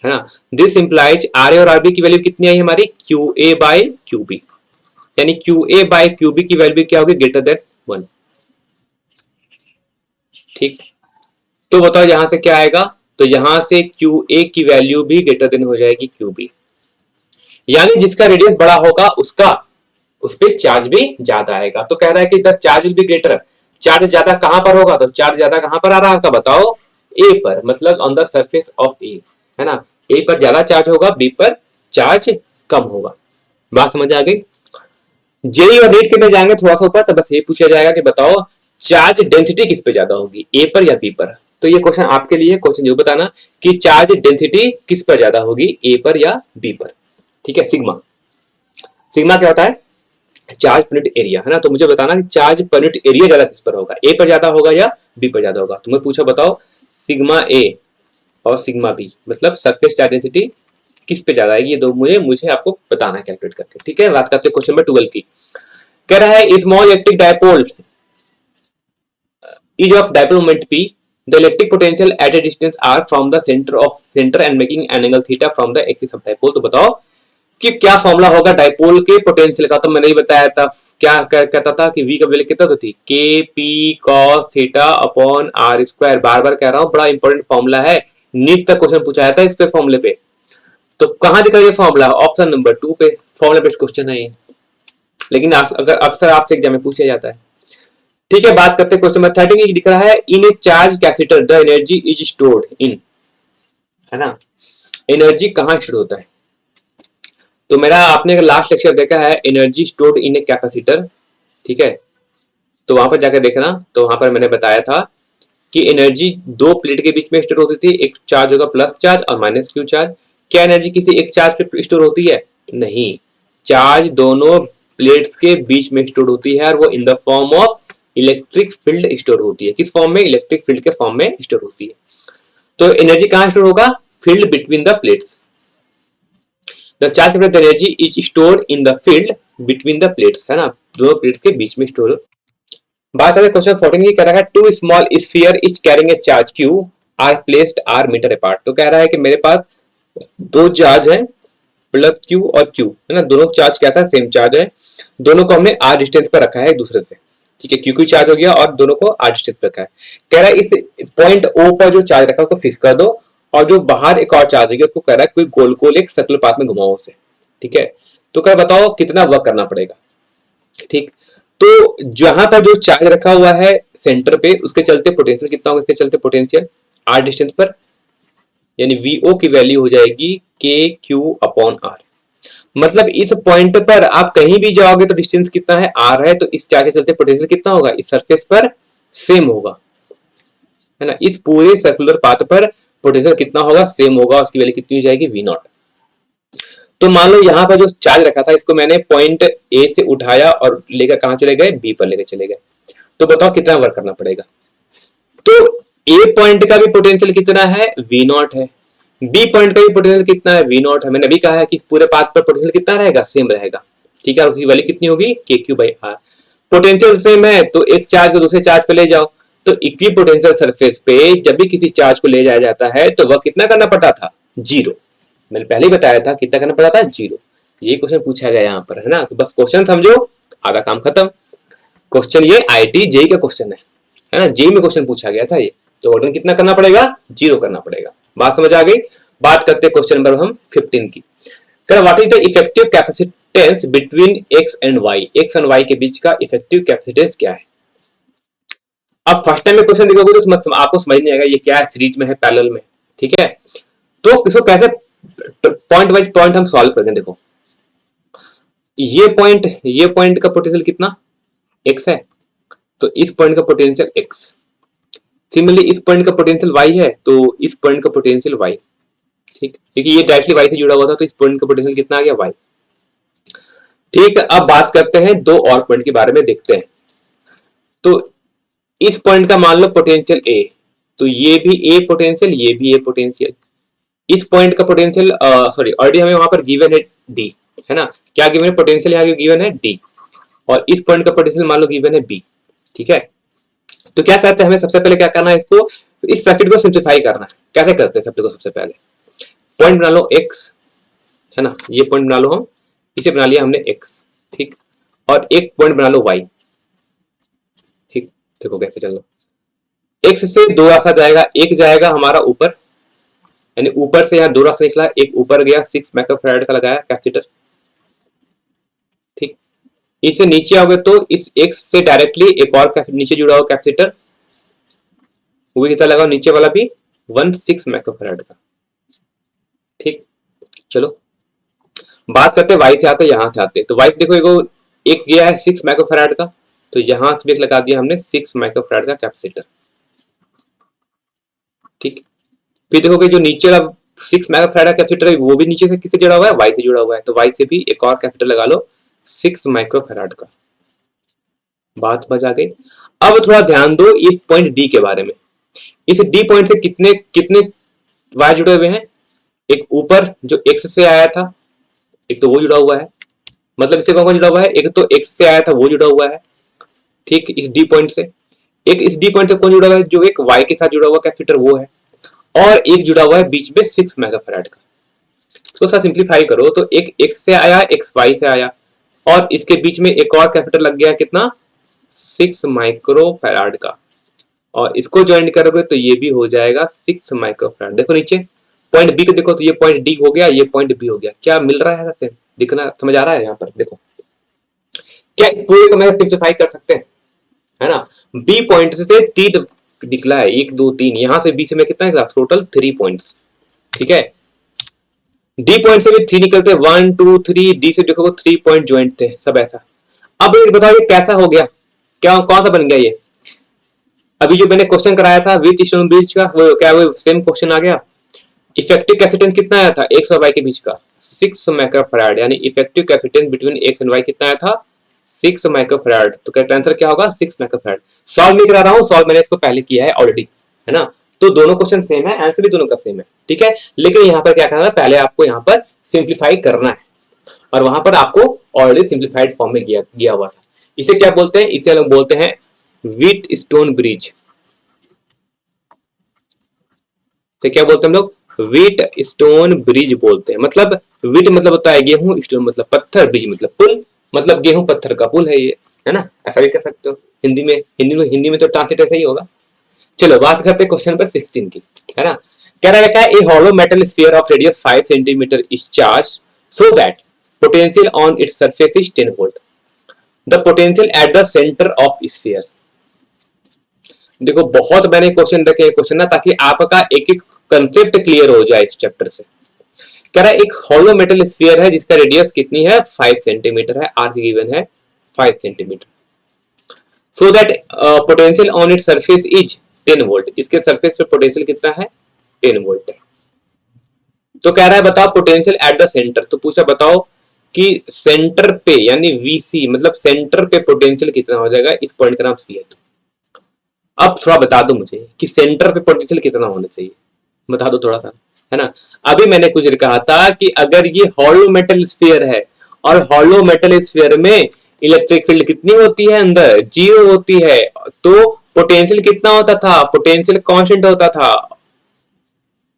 है ना, दिस इंप्लाइज आर ए और आर बी की वैल्यू कितनी आई हमारी, Q A by Q B, यानी Q A by Q B की वैल्यू क्या होगी, ग्रेटर देन 1। ठीक, तो बताओ यहां से क्या आएगा, तो यहां से क्यू ए की वैल्यू भी ग्रेटर देन हो जाएगी क्यू बी, यानी जिसका रेडियस बड़ा होगा उसका उस पर चार्ज भी ज्यादा आएगा। तो कह रहा है कि the charge will be greater, charge ज्यादा कहां पर होगा, तो चार्ज ज्यादा कहां पर आ रहा है आपका, बताओ, ए पर, मतलब ऑन द सरफेस ऑफ ए, है ना, ए पर ज्यादा चार्ज होगा, बी पर चार्ज कम होगा। बात समझ आ गई। जेई और नीट के में जाएंगे थोड़ा सा ऊपर तो बस ये पूछा जाएगा कि बताओ चार्ज डेंसिटी किस पे ज्यादा होगी, ए पर या बी पर। तो ये क्वेश्चन आपके लिए, क्वेश्चन जो बताना कि चार्ज डेंसिटी किस पर ज्यादा होगी, ए पर या बी पर। ठीक है, सिग्मा, सिग्मा क्या होता है, चार्ज पर यूनिट एरिया, है ना, तो मुझे बताना कि चार्ज पर यूनिट एरिया ज्यादा किस पर होगा, ए पर ज्यादा होगा या बी पर ज्यादा होगा। तुम्हें पूछा बताओ सिग्मा ए और सिग्मा बी, मतलब सरफेस चार्ज डेंसिटी किस पे ज्यादा आएगी, ये दो मुझे आपको बताना है कैलकुलेट करके। ठीक है, बात करते हैं क्वेश्चन नंबर 12 की। कह रहा है small electric dipole is of dipole moment p, the electric potential at a distance r from the center and making an angle theta from the axis of dipole। तो बताओ कि क्या फॉर्मूला होगा dipole के पोटेंशियल का, तो मैंने ही बताया था, क्या कहता था कि v का वैल्यू कितना तो थी, K P cos theta upon R square. बार बार कह रहा हूं, बड़ा इंपॉर्टेंट फॉर्मूला है, नीट तक क्वेश्चन पूछा था इस पे फॉर्मूले पे। तो कहां दिखा ये फॉर्मूला, ऑप्शन नंबर 2 पे, फॉर्मूला बेस्ड क्वेश्चन है ये, लेकिन अगर अक्सर आपसे एग्जाम में पूछा जाता है। ठीक है, बात करते हैं क्वेश्चन नंबर 13 दिख रहा है, in a charge capacitor the energy is stored in, है ना, एनर्जी कहां स्टोर होता है। तो मेरा आपने लास्ट लेक्चर देखा है energy stored in a capacitor. ठीक है, तो वहां पर जाकर देखना, तो वहां पर मैंने बताया था कि एनर्जी दो प्लेट के बीच में स्टोर होती थी, एक चार्ज होगा प्लस चार्ज और माइनस क्यू चार्ज। क्या एनर्जी किसी एक चार्ज पे स्टोर होती है, नहीं, चार्ज दोनों प्लेट्स के बीच में स्टोर होती है और वो in the form of electric field store होती है। किस फॉर्म में, इलेक्ट्रिक फील्ड के फॉर्म में स्टोर होती है। तो एनर्जी कहां स्टोर होगा, field between the plates, the charge capacitor energy is store in the field between the plates, है ना, दोनों प्लेट्स के बीच में स्टोर। बात करें क्वेश्चन 14 की, कह रहा है two small sphere is carrying a charge Q are placed R meter apart. तो कह रहा है कि मेरे पास दो चार्ज है, प्लस क्यू और क्यू, है ना, दोनों चार्ज कैसा है, सेम चार्ज है, दोनों को हमने आर डिस्टेंस पर रखा है एक दूसरे से। ठीक है, क्यू क्यू चार्ज हो गया और दोनों को आर डिस्टेंस पर रखा है। कह रहा है इस पॉइंट ओ पर जो चार्ज रखा है उसको फिक्स कर दो, और जो बाहर एक और चार्ज है उसको कह रहा है कोई गोल गोल एक सर्कुलर पाथ में घुमाओ उसे। ठीक है, तो कह बताओ कितना वर्क करना पड़ेगा। ठीक, तो जहां पर जो चार्ज रखा हुआ है सेंटर पे, उसके चलते पोटेंशियल कितना होगा, इसके चलते पोटेंशियल आर डिस्टेंस पर, यानी वीओ की वैल्यू हो जाएगी के क्यू अपॉन आर। मतलब इस पॉइंट पर आप कहीं भी जाओगे तो डिस्टेंस कितना है, आर है, तो इस चार्ज के चलते पोटेंशियल कितना होगा, इस सरफेस पर सेम होगा, है ना, इस पूरे सर्कुलर पाथ पर पोटेंशियल कितना होगा, सेम होगा, उसकी वैल्यू कितनी हो जाएगी, वी नॉट। तो मान लो यहाँ पर जो चार्ज रखा था इसको मैंने पॉइंट ए से उठाया और लेकर कहां चले गए, बी पर लेकर चले गए। तो बताओ कितना वर्क करना पड़ेगा। तो ए पॉइंट का भी पोटेंशियल कितना है, वी नॉट है, बी पॉइंट का भी पोटेंशियल कितना है, वी नॉट है। मैंने अभी कहा है कि इस पूरे पाथ पर पोटेंशियल कितना रहेगा, सेम रहेगा। ठीक है, और उसकी वैल्यू कितनी होगी, K Q by R. Potential same है तो एक चार्ज को दूसरे चार्ज पे ले जाओ, तो इक्वी पोटेंशियल सरफेस पे जब भी किसी चार्ज को ले जाया जाता है तो वह कितना करना पड़ता था, जीरो। मैंने पहले ही बताया था कितना करना पड़ता था, जीरो। ये क्वेश्चन पूछा गया यहाँ पर, है ना, तो बस क्वेश्चन समझो, आधा काम खत्म। क्वेश्चन ये आईटी जेई का क्वेश्चन है ना, जेई में क्वेश्चन पूछा गया था ये। तो ऑर्डर कितना करना पड़ेगा, जीरो करना पड़ेगा। बात समझ आ गई। बात करते हैं क्वेश्चन नंबर हम 15 की। What is the effective capacitance between X and Y, X and Y के बीच का इफेक्टिव कैपेसिटेंस क्या है। अब फर्स्ट टाइम में क्वेश्चन देखोगे तो आपको समझ नहीं आएगा ये क्या है, सीरीज में है पैरेलल में, ठीक है। तो इसको कैसे पॉइंट वाइज पॉइंट हम सॉल्व करेंगे। देखो ये पॉइंट का पोटेंशियल कितना x है, तो इस पॉइंट का पोटेंशियल x, सिमिलरली इस पॉइंट का पोटेंशियल y है, तो इस पॉइंट का पोटेंशियल y, ठीक, क्योंकि ये डायरेक्टली y से जुड़ा हुआ था, तो इस पॉइंट का पोटेंशियल कितना आ गया y। ठीक, अब बात करते हैं दो और पॉइंट के बारे में, देखते हैं। तो इस पॉइंट का मान लो पोटेंशियल a, तो ये भी a पोटेंशियल, ये भी a पोटेंशियल। इस पॉइंट का पोटेंशियल सॉरी ऑलरेडी हमें वहां पर गिवन है d, है ना, क्या गिवन है, पोटेंशियल यहाँ गिवन है d, और इस पॉइंट का पोटेंशियल मान लो गिवन है b, ठीक है। तो क्या करते हैं, हमें सबसे पहले क्या करना है, इसको इस सर्किट को सिंप्लीफाई करना है। कैसे करते हैं सर्किट को, सबसे पहले पॉइंट बना लो x, है ना, ये पॉइंट बना लो, हम इसे बना लिया हमने x, ठीक, और एक पॉइंट बना लो y, ठीक। देखो कैसे चल रहा, x से दो रास्ता जाएगा, एक जाएगा हमारा ऊपर, यानी ऊपर से यहाँ दो रास्ता निकला, एक ऊपर गया 6 माइक्रोफैराड का लगाया कैपेसिटर, ठीक। इससे नीचे आओगे तो इस x से डायरेक्टली एक और नीचे जुड़ा हुआ कैपेसिटर, वो भी कितना लगा, नीचे वाला भी 16 माइक्रोफैराड का, ठीक। चलो बात करते हैं y से आते, यहां से आते, तो y देखो एक गया है 6 माइक्रोफैराड का, तो यहां से भी लगा दिया हमने 6 माइक्रोफैराड का कैपेसिटर, ठीक। फिर देखोगे जो नीचे वाला 6 माइक्रोफैराड का कैपेसिटर है, वो भी नीचे से किससे जुड़ा हुआ है, y से जुड़ा हुआ है, तो y से भी एक और कैपेसिटर लगा लो 6 माइक्रोफैराड का। बात समझ आ गई। अब थोड़ा ध्यान दो ये पॉइंट D के बारे में। इस D पॉइंट से कितने कितने वायर जुड़े हुए हैं, एक ऊपर जो x से आया था, एक तो वो जुड़ा हुआ है, मतलब इससे कौन कौन जुड़ा हुआ है, एक तो x से आया था वो जुड़ा हुआ है, ठीक, इस D पॉइंट से। एक इस D पॉइंट से कौन जुड़ा हुआ है, जो एक y के साथ जुड़ा हुआ कैपेसिटर वो है, और एक जुड़ा हुआ है बीच में 6 मेगाफैराड का। तो सर सिंप्लीफाई करो, तो एक x से आया, एक y से आया, और इसके बीच में एक और कैपेसिटर लग गया कितना, 6 माइक्रोफैराड का, और इसको ज्वाइन करोगे तो ये भी हो जाएगा 6 माइक्रोफैराड। देखो नीचे पॉइंट बी को देखो, तो ये पॉइंट डी हो गया, ये पॉइंट बी हो गया, क्या मिल रहा है, ऐसे दिखना समझ आ रहा है यहाँ पर। देखो क्या पूरे को मैं सिंप्लीफाई कर सकते हैं, है ना। बी पॉइंट से 3 निकला है, 1 2 3, यहां से बी से मैं कितना निकला, टोटल 3 पॉइंट्स, ठीक है। डी पॉइंट से भी 3 निकलते, 1 2 3, डी से देखो 3 पॉइंट ज्वाइंट थे सब ऐसा। अब ये बताओ ये कैसा हो गया, क्या कौन सा बन गया ये, अभी जो मैंने क्वेश्चन कराया था विथ स्टोन ब्रिज का, वो क्या वो सेम क्वेश्चन आ गया। इफेक्टिव कैपेसिटेंस कितना आया था x और y के बीच का, 6 माइक्रोफैराड, यानी effective capacitance between x and y कितना आया था, 6 माइक्रोफैराड। तो करेक्ट आंसर क्या होगा, 6 माइक्रोफैराड। सॉल्व नहीं करा रहा हूं, सॉल्व मैंने इसको पहले किया है ऑलरेडी, है ना। तो दोनों क्वेश्चन सेम है, आंसर भी दोनों का सेम है, ठीक है। लेकिन यहाँ पर क्या करना है, पहले आपको यहाँ पर सिंप्लीफाई करना है, और वहां पर आपको ऑलरेडी सिंप्लीफाइड फॉर्म में गया हुआ था। इसे क्या बोलते हैं, इसे लोग बोलते हैं व्हीट स्टोन ब्रिज। से क्या बोलते हैं हम लोग, व्हीट स्टोन ब्रिज बोलते हैं। मतलब व्हीट मतलब होता है गेहूं, स्टोन मतलब पत्थर, ब्रिज मतलब पुल, मतलब गेहूं पत्थर का पुल है ये, है ना, ऐसा भी कह सकते हो हिंदी में। हिंदी में तो ट्रांसलेट ऐसा ही होगा। चलो बात करते हैं क्वेश्चन नंबर 16 की, है ना। कह रहा है a hollow metal sphere of radius 5 centimetre is charge so that potential on its surface is 10 volt. The potential at the centre of sphere. देखो बहुत मैंने क्वेश्चन रखे क्वेश्चन ना, ताकि आपका एक एक कंसेप्ट क्लियर हो जाए इस चैप्टर से। कह रहा है एक हॉलो मेटल स्फीयर है जिसका रेडियस कितनी है, 5 सेंटीमीटर है, आर गिवन है 5 centimetre. So that potential on it surface is 10 volt. इसके सरफेस पे पोटेंशियल कितना है, 10 वोल्ट है। तो कह रहा है बताओ पोटेंशियल एट द सेंटर। तो पूछा बताओ कि सेंटर पे यानी वीसी, मतलब सेंटर पे पोटेंशियल कितना हो जाएगा, इस पॉइंट का नाम सी है। अब थोड़ा बता दो मुझे कि सेंटर पे पोटेंशियल कितना होना चाहिए, बता दो थोड़ा सा, है ना। अभी मैंने कुछ कहा था कि अगर ये हॉलो मेटल स्फीयर है, और हॉलो मेटल स्फीयर में इलेक्ट्रिक फील्ड कितनी होती है, अंदर 0 होती है, तो पोटेंशियल कितना होता था, पोटेंशियल कांस्टेंट होता था।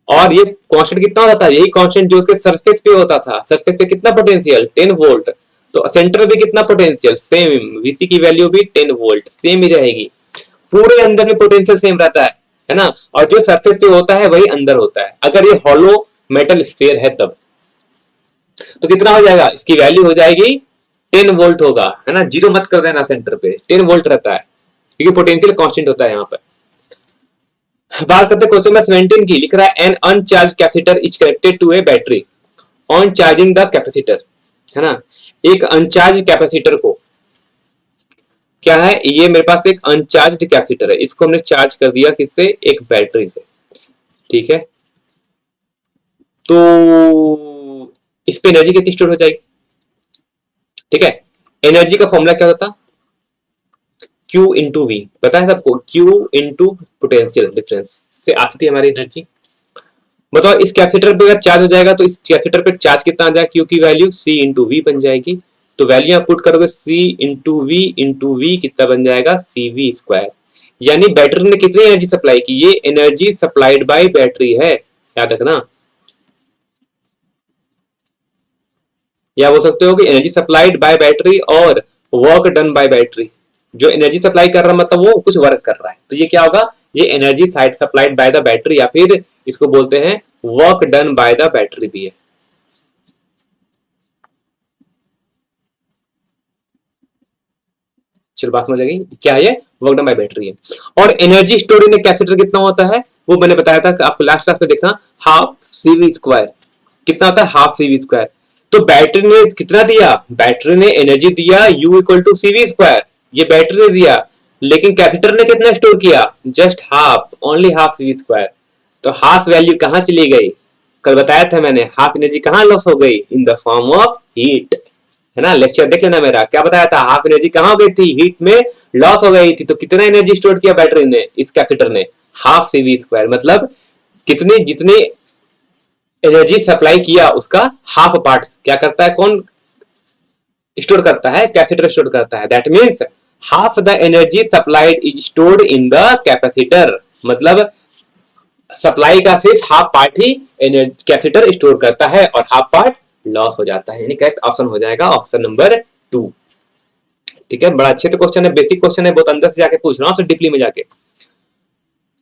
और ये कांस्टेंट कितना होता था, यही कांस्टेंट जो उसके सरफेस पे होता था। सरफेस पे कितना पोटेंशियल, 10 वोल्ट। तो सेंटर पे कितना पोटेंशियल, सेम, वीसी की वैल्यू भी 10 वोल्ट सेम ही रहेगी। पूरे अंदर में पोटेंशियल सेम रहता है ना, और जो सरफेस पे होता है वही अंदर होता है, अगर ये हॉलो मेटल स्फीयर है तब। तो कितना हो जाएगा, इसकी वैल्यू हो जाएगी 10 वोल्ट होगा, है ना, जीरो मत कर देना सेंटर पे, 10 वोल्ट रहता है क्योंकि पोटेंशियल कांस्टेंट होता है यहाँ पर। बात करते हैं क्वेश्चन नंबर 17 की। लिख रहा है an uncharge capacitor is connected to a battery on charging the capacitor, है ना। एक अनचार्ज कैपेसिटर को, क्या है ये, मेरे पास एक अनचार्ज कैपेसिटर है, इसको हमने चार्ज कर दिया किससे, एक बैटरी से, ठीक है। तो इस पे एनर्जी कितनी स्टोर हो जाएगी, ठीक है। एनर्जी का फॉर्मूला क्या होता, Q इंटू वी, पता है सबको, Q इंटू पोटेंशियल डिफरेंस से आती थी हमारी एनर्जी। बताओ इस कैपेसिटर पे अगर चार्ज हो जाएगा तो इस कैपेसिटर पे चार्ज कितना आ जाएगा, Q की वैल्यू C इंटू वी बन जाएगी। तो वैल्यू आप पुट करोगे C इंटू वी कितना बन जाएगा, CV स्क्वायर। यानी बैटरी ने कितनी एनर्जी सप्लाई की, ये एनर्जी सप्लाइड बाय बैटरी है, याद रखना। या बोल सकते हो कि एनर्जी सप्लाइड बाय बैटरी और वर्क डन बाय बैटरी। जो एनर्जी सप्लाई कर रहा है मतलब वो कुछ वर्क कर रहा है, तो ये क्या होगा, ये energy side supplied by the battery, या फिर इसको बोलते हैं work done by the battery भी है। चलो बात समझ गई, क्या है, वर्क डन बाय बैटरी है। और एनर्जी स्टोर इन कैपेसिटर कितना होता है, वो मैंने बताया था कि आपको लास्ट क्लास में देखना, हाफ CV स्क्वायर। कितना होता है, हाफ CV स्क्वायर। तो बैटरी ने कितना दिया, बैटरी ने एनर्जी दिया U equal to CV square, ये बैटरी ने दिया, लेकिन कैपेसिटर ने कितना स्टोर किया, just half, only half CV square. तो हाफ वैल्यू कहां चली गई, कल बताया था मैंने, हाफ एनर्जी कहां लॉस हो गई, in the form of heat, है ना। लेक्चर देख लेना मेरा, क्या बताया था, हाफ एनर्जी कहां हो गई थी, हीट में लॉस हो गई थी। तो कितना एनर्जी स्टोर किया बैटरी ने, इस कैपेसिटर ने, हाफ CV स्क्वायर, मतलब कितनी, जितनी एनर्जी सप्लाई किया उसका हाफ पार्ट क्या करता है, कौन स्टोर करता है, कैपेसिटर स्टोर करता है। That means half the energy supplied is stored in the capacitor, मतलब सप्लाई का सिर्फ हाफ पार्ट ही कैपेसिटर स्टोर करता है और हाफ पार्ट लॉस हो जाता है, यानी करेक्ट ऑप्शन हो जाएगा ऑप्शन नंबर 2। ठीक है, बड़ा अच्छे तो क्वेश्चन है, बेसिक क्वेश्चन है, बहुत अंदर से जाके पूछ रहा हूं, तो डीपली में जाके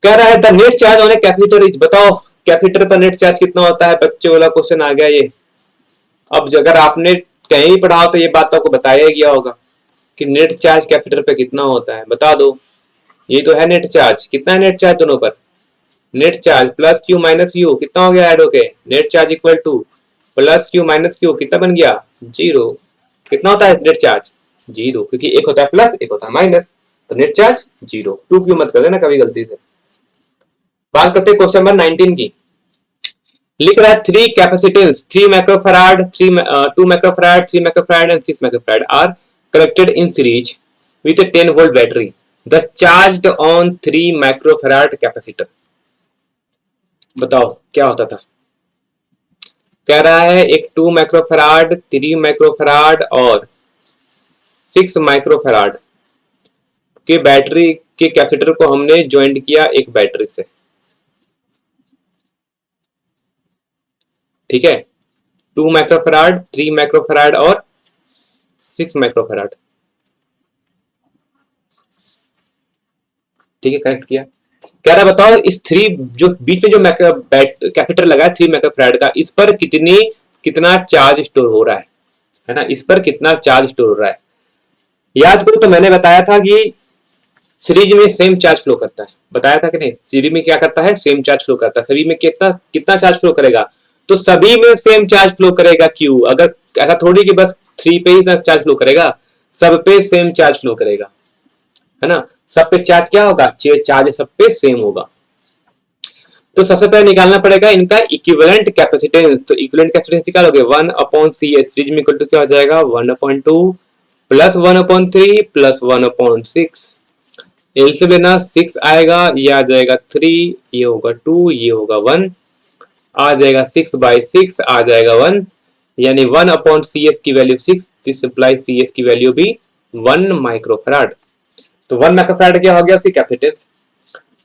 कह रहा है the net charge on a capacitor is, बताओ कैपेसिटर पर नेट चार्ज कितना होता है, बच्चे वाला क्वेश्चन आ गया ये। अब अगर आपने कहीं भी पढ़ा हो तो ये बात तो आपको बताया ही गया होगा कि नेट चार्ज कैपेसिटर पे कितना होता है, बता दो। ये तो है नेट चार्ज, कितना है नेट चार्ज दोनों पर, net charge plus Q minus Q कितना हो गया ऐड होके, net charge equal two plus Q minus Q कितना बन गया, जीरो। कितना होता है नेट चार्ज, जीरो, क्योंकि एक होता है प्लस एक होता है माइनस, तो net charge zero. Two Q मत कर देना कभी गलती से। बात करते हैं क्वेश्चन नंबर 19 की। लिख रहा है three capacitance 3 microfarad 2 microfarad 3 microfarad and 6 microfarad are connected in series with a 10 volt battery the charged on 3 microfarad capacitor. बताओ क्या होता था, कह रहा है एक 2 माइक्रोफैराड 3 माइक्रोफैराड और 6 माइक्रोफैराड के बैटरी के कैपेसिटर को हमने ज्वाइंट किया एक बैटरी से, ठीक है। 2 माइक्रोफैराड 3 माइक्रोफैराड और 6 माइक्रोफैराड, ठीक है, कनेक्ट किया। कह रहा बताओ इस थ्री जो बीच में जो कैपेसिटर लगा है 3 माइक्रोफैराड का, इस पर कितना चार्ज स्टोर हो रहा है ना, इस पर कितना चार्ज स्टोर हो रहा है। याद करो तो मैंने बताया था कि सीरीज में सेम चार्ज फ्लो करता है, बताया था कि नहीं, सीरीज में क्या करता है, सेम चार्ज फ्लो करता है। सभी में कितना कितना चार्ज फ्लो करेगा, तो सभी में सेम चार्ज फ्लो करेगा क्यू। अगर ऐसा थोड़ी कि बस 3 पे ही चार्ज फ्लो करेगा, सब पे सेम चार्ज फ्लो करेगा, है ना। सब पे चार्ज क्या होगा, चार्ज सब पे सेम होगा। तो सबसे पहले निकालना पड़ेगा इनका इक्विवेलेंट कैपेसिटेंस। तो इक्विवेलेंट कैपेसिटेंस निकालोगे 1/CS, सीरीज में इक्वल टू क्या हो जाएगा 1/2 प्लस 1/3 प्लस 1/6। एल से लेना 6 आएगा, ये आ जाएगा 3, ये होगा 2, ये होगा 1, आ जाएगा 6/6 आ जाएगा 1, यानी 1/CS की वैल्यू 6, दिस इंप्लाइज CS की वैल्यू भी 1 माइक्रोफैराड। तो 1 माइक्रोफैराड क्या हो गया उसकी कैपेसिटेंस।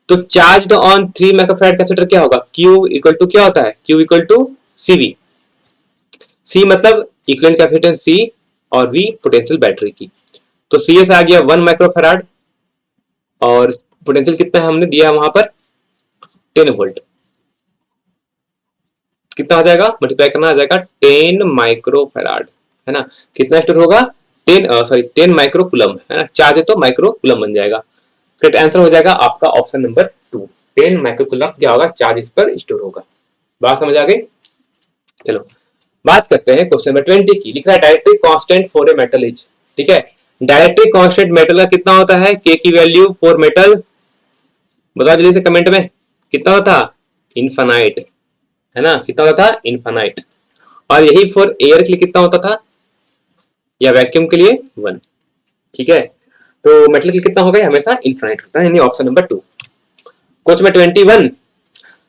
तो चार्ज ऑन 3 माइक्रोफैराड कैपेसिटर क्या होगा, Q इक्वल टू क्या होता है, Q equal to CV। C मतलब इक्विवेलेंट कैपेसिटेंस C और V पोटेंशियल बैटरी की। तो CS आ गया 1 माइक्रोफैराड और पोटेंशियल कितना है हमने दिया वहां पर 10 वोल्ट। कितना हो जाएगा, मल्टीप्लाई करना आ जाएगा 10 माइक्रोफैराड, है ना। कितना स्टोर होगा, 10 माइक्रोकुलम, है ना, चार्ज है तो माइक्रोकुलम बन जाएगा। करेक्ट आंसर हो जाएगा आपका ऑप्शन नंबर 2, 10 माइक्रोकुलम क्या होगा, चार्ज इस पर स्टोर होगा। बात समझ आ गई। चलो बात करते हैं क्वेश्चन नंबर 20 की। लिख रहा है डायरेक्ट्रिक constant for a metal is, ठीक है। डायरेक्ट्रिक कांस्टेंट मेटल का कितना होता है, के की वैल्यू फॉर मेटल, बताओ जल्दी से कमेंट में, कितना होता, इनफाइनाइट, है ना, कितना होता था, इनफाइनाइट। और यही फॉर एयर के लिए कितना होता था, या वैक्यूम के लिए 1, ठीक है। तो मेटल के लिए कितना होगा, हमेशा इनफाइनाइट होता है, यानी option number 2। Question number 21,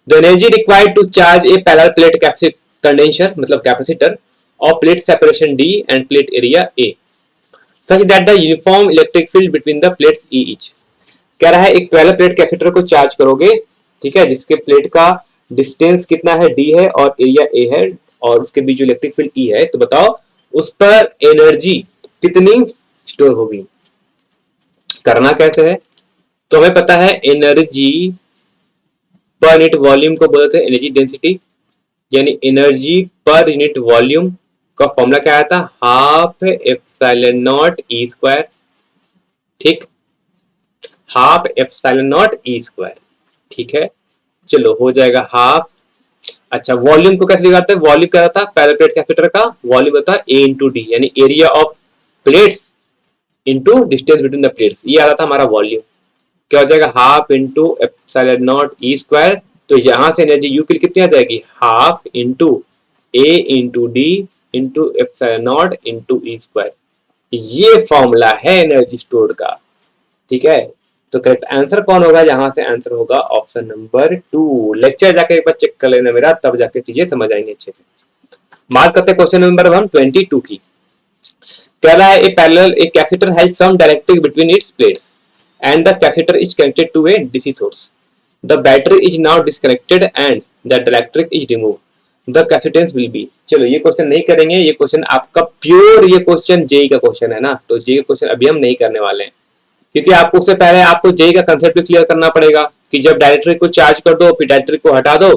the energy required to charge a parallel plate condenser मतलब capacitor of plate separation D and plate area A such that the uniform electric field between the plates E each। कह रहा है एक parallel plate capacitor को charge करोगे, ठीक है, जिसके प्लेट का डिस्टेंस कितना है D है और एरिया A है और उसके बीच जो इलेक्ट्रिक फील्ड E है, तो बताओ उस पर एनर्जी कितनी स्टोर होगी। करना कैसे है, तो हमें पता है एनर्जी पर यूनिट वॉल्यूम को बोलते हैं एनर्जी डेंसिटी, यानी एनर्जी पर यूनिट वॉल्यूम का फॉर्मूला क्या आया था, half epsilon naught E square, ठीक, half epsilon naught E square, ठीक है। चलो हो जाएगा हाफ। अच्छा वॉल्यूम को कैसे निकालते हैं, वॉल्यूम क्या था, पैरेलल प्लेट कैपेसिटर का वॉल्यूम होता है ए इंटू डी, यानी area of plates into distance between the plates, ये आ रहा था हमारा वॉल्यूम। क्या हो जाएगा, half into epsilon naught E square. तो यहां से एनर्जी यू के लिए कितनी आ जाएगी, half into A into D into epsilon not into E square. ये फॉर्मूला है एनर्जी स्टोर्ड का, ठीक है। तो करेक्ट आंसर कौन होगा, यहां से आंसर होगा ऑप्शन नंबर 2। लेक्चर जाके एक बार चेक कर लेना मेरा, तब जाके चीजें समझ आएंगे अच्छे से। बात करते हैं क्वेश्चन नंबर 122 की। कह रहा है a capacitor has some dielectric between its plates and the capacitor is connected to a DC source. The battery is now disconnected and the dielectric is remove, the capacitance will be. चलो ये question नहीं करेंगे, ये question आपका pure, ये question JEE का question है ना, तो जेई का क्वेश्चन अभी हम नहीं करने वाले हैं, क्योंकि आपको उससे पहले आपको जेई का कंसेप्ट क्लियर करना पड़ेगा कि जब डायरेक्ट्री को चार्ज कर दो फिर डायरेक्ट्री को हटा दो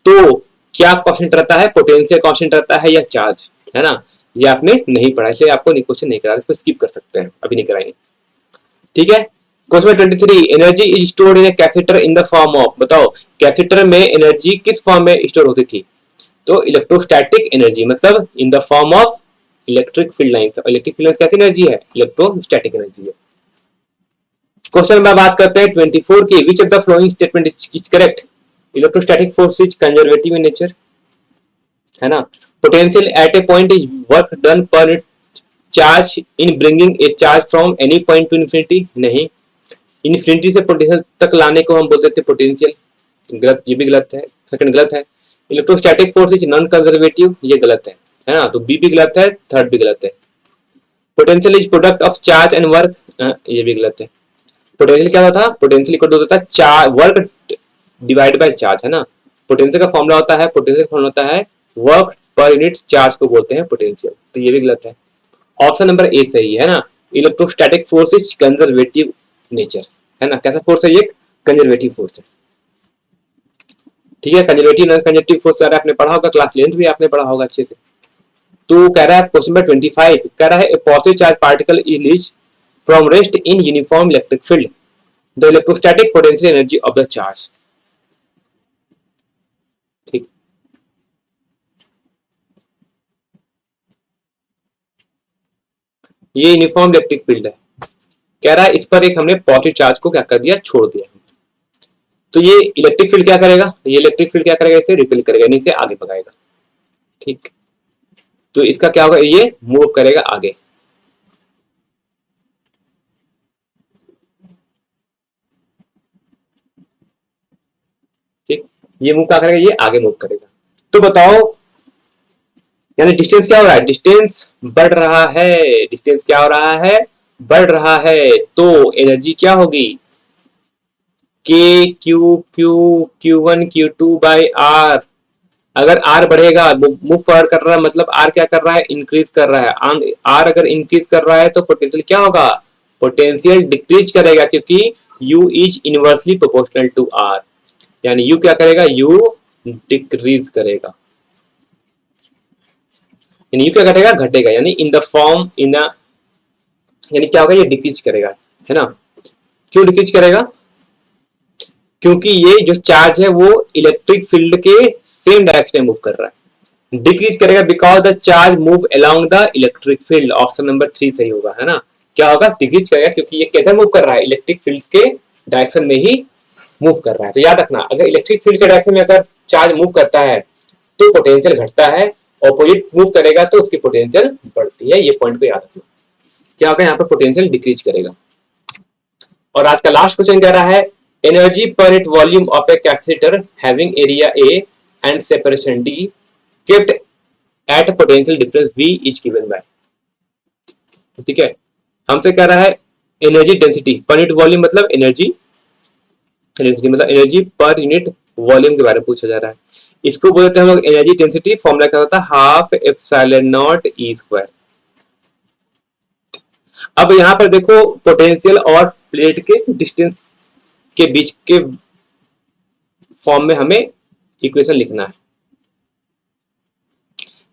तो क्या कांस्टेंट रहता है, पोटेंशियल कांस्टेंट रहता है या चार्ज, है ना। ये आपने नहीं पढ़ा, इसलिए आपको क्वेश्चन नहीं करा, इसको स्किप कर सकते हैं, अभी नहीं कराएंगे, ठीक है। Question 23, energy is stored in a capacitor in the form of, बताओ कैपेसिटर में एनर्जी किस फॉर्म में स्टोर होती थी, तो इलेक्ट्रोस्टैटिक एनर्जी, मतलब in the form of electric field lines. Electric field lines कैसी एनर्जी है, इलेक्ट्रोस्टैटिक एनर्जी है। क्वेश्चन में बात करते हैं 24 की, which of the following statement is correct, electrostatic force is conservative in nature, है ना। Potential at a point is work done per charge in bringing a charge from any point to infinity, नहीं, infinity से potential तक लाने को हम बोलते थे पोटेंशियल, गलत, ये भी गलत है, सेकंड गलत है। Electrostatic force is non conservative, ये गलत है ना, तो बी भी गलत है, थर्ड भी गलत है। Potential is product of charge and work, ये भी गलत है। पोटेंशियल क्या होता है, पोटेंशियल इक्वल होता है charge work divide by charge, है ना। पोटेंशियल का फॉर्मूला होता है, पोटेंशियल फॉर्मूला होता है वर्क पर यूनिट चार्ज को बोलते हैं पोटेंशियल, तो ये भी गलत है। ऑप्शन नंबर ए सही है ना, electrostatic force is conservative nature, है ना। कैसा फोर्स है ये, कंजर्वेटिव फोर्स है, ठीक है। कंजर्वेटिव नॉन कंजर्वेटिव फोर्स आपने पढ़ा होगा, क्लास 11th भी आपने पढ़ा होगा अच्छे से। तो कह रहा है क्वेश्चन नंबर 25, कह रहा है a positive charge particle is released from rest in uniform electric field, the electrostatic potential energy of the charge, ठीक। ये यूनिफॉर्म इलेक्ट्रिक फील्ड है, कह रहा है इस पर एक हमने पॉजिटिव चार्ज को क्या कर दिया, छोड़ दिया, तो ये इलेक्ट्रिक फील्ड क्या करेगा, ये इलेक्ट्रिक फील्ड क्या करेगा, इसे रिपेल करेगा, यानी इसे आगे भगाएगा, ठीक। तो इसका क्या होगा, ये मूव करेगा आगे, ठीक। ये मूव क्या करेगा, ये आगे मूव करेगा। तो बताओ यानी डिस्टेंस क्या हो रहा है, डिस्टेंस बढ़ रहा है, डिस्टेंस क्या हो रहा है, बढ़ रहा है, तो एनर्जी क्या होगी, K Q Q Q1 Q2 by R. अगर आर बढ़ेगा, मूव फॉरवर्ड कर रहा है, मतलब आर क्या कर रहा है, इंक्रीज कर रहा है। आर अगर इंक्रीज कर रहा है तो पोटेंशियल क्या होगा, पोटेंशियल डिक्रीज करेगा, क्योंकि U is inversely proportional to R, यानी यू क्या करेगा, यू डिक्रीज करेगा, यानी यू क्या घटेगा, घटेगा यानी इन द फॉर्म इन यानी क्या होगा, ये डिक्रीज करेगा, है ना। क्यों डिक्रीज करेगा, क्योंकि ये जो चार्ज है वो इलेक्ट्रिक फील्ड के सेम डायरेक्शन में मूव कर रहा है। डिक्रीज करेगा because the charge move along the electric field, option number 3 सही होगा, है ना। क्या होगा, डिक्रीज करेगा क्योंकि ये कैसे मूव कर रहा है, इलेक्ट्रिक फील्ड के डायरेक्शन में ही मूव कर रहा है। तो याद रखना, अगर इलेक्ट्रिक फील्ड के डायरेक्शन में अगर चार्ज मूव करता है तो पोटेंशियल घटता है, ऑपोजिट मूव करेगा तो उसकी पोटेंशियल बढ़ती है। ये पॉइंट को याद रखना। क्या होगा यहाँ पर, पोटेंशियल डिक्रीज करेगा। और आज का लास्ट क्वेश्चन कह रहा है energy per unit volume of a capacitor having area A and separation D kept at potential difference V is given by. ठीक है, हमसे कह रहा है एनर्जी डेंसिटी पर यूनिट वॉल्यूम मतलब एनर्जी, मतलब एनर्जी पर यूनिट वॉल्यूम के बारे में पूछा जा रहा है। इसको बोलते हैं हम लोग एनर्जी डेंसिटी, फॉर्मूला क्या होता है, half epsilon naught E square. अब यहां पर देखो पोटेंशियल और प्लेट के डिस्टेंस के बीच के फॉर्म में हमें इक्वेशन लिखना है।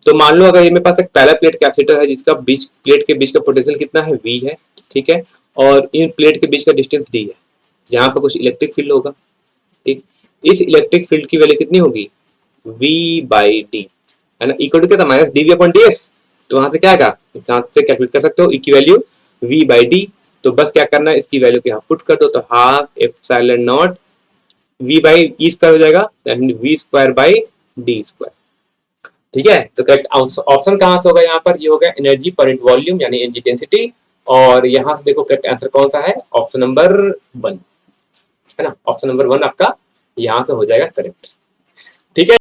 तो मान लो अगर ये मेरे पास एक पहला प्लेट कैपेसिटर है जिसका बीच प्लेट के बीच का पोटेंशियल कितना है, V है, ठीक है, और इन प्लेट के बीच का डिस्टेंस D है, जहां पर कुछ इलेक्ट्रिक फील्ड होगा। ठीक, इस इलेक्ट्रिक फील्ड की वैल्यू कितनी होगी, V बाई डी, है ना, इक्वल टू क्या था, माइनस dV अपॉन dx। तो वहां से क्या आएगा, यहाँ से कैलकुलेट कर सकते हो, E की वैल्यू V बाई डी। तो बस क्या करना है, इसकी वैल्यू को यहाँ पुट कर दो, तो half epsilon not V by E square हो जाएगा, यानी V square by D square. ठीक है, तो करेक्ट ऑप्शन कहां से होगा, यहाँ पर ये होगा एनर्जी पर यूनिट वॉल्यूम यानी एनर्जी डेंसिटी। और यहाँ से देखो करेक्ट आंसर कौन सा है, ऑप्शन नंबर 1, है ना, ऑप्शन नंबर 1 आपका यहाँ से हो जाएगा करेक्ट। ठीक है।